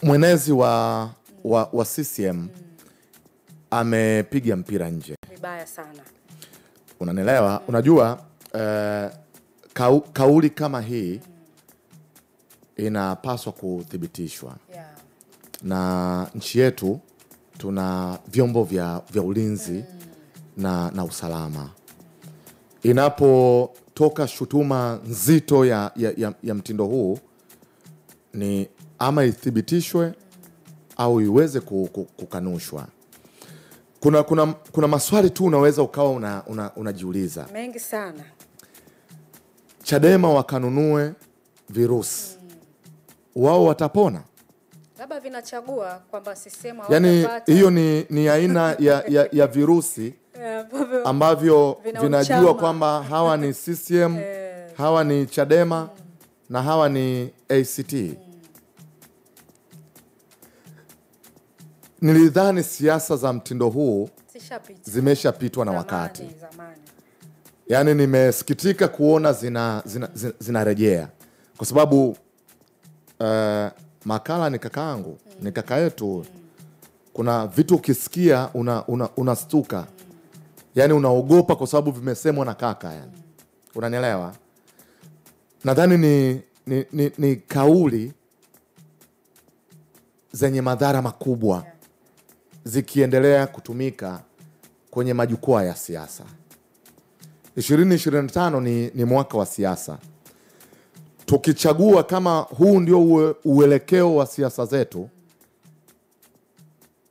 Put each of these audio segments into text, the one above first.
mwenezi wa CCM amepiga mpira nje vibaya sana. Unanielewa? Unajua kauli kama hii inapaswa kuthibitishwa. Na nchi yetu tuna vyombo vya ulinzi na usalama. Inapotoka shutuma nzito ya mtindo huu, ni ama ithibitishwe au iweze kukanushwa. Kuna maswali tu unaweza ukawa unajiuliza. Mengi sana. Chadema wakanunue virusi. Wao watapona? Labda vinachagua kwamba sisema yani hiyo ni aina ya virusi ambavyo vinajua kwamba hawa ni CCM, hawa ni Chadema na hawa ni ACT. Nilidhani siasa za mtindo huu zimeshapitwa na wakati. Yani nimesikitika kuona zinarejea kwa sababu Makala ni kakaangu, ni kaka yetu. Kuna vitu ukisikia unastuka. Yani unaogopa kwa sababu vimesemwa na kaka yani. Unanielewa? Nadhani ni kauli zenye madhara makubwa zikiendelea kutumika kwenye majukwaa ya siasa. 2025 ni mwaka wa siasa. Tukichagua kama huu ndio uelekeo wa siasa zetu,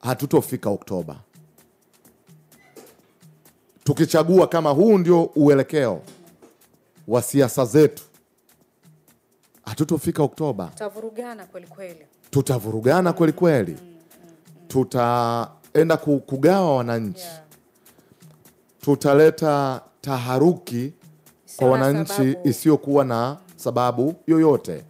hatutofika Oktoba. Tukichagua kama huu ndio uelekeo wa siasa zetu, hatutofika Oktoba. Tutavurugana kweli kweli. Tutavurugana kweli kweli. Tutaenda kugawa wananchi. Tutaleta taharuki kwa wananchi isiyokuwa na sababu yoyote.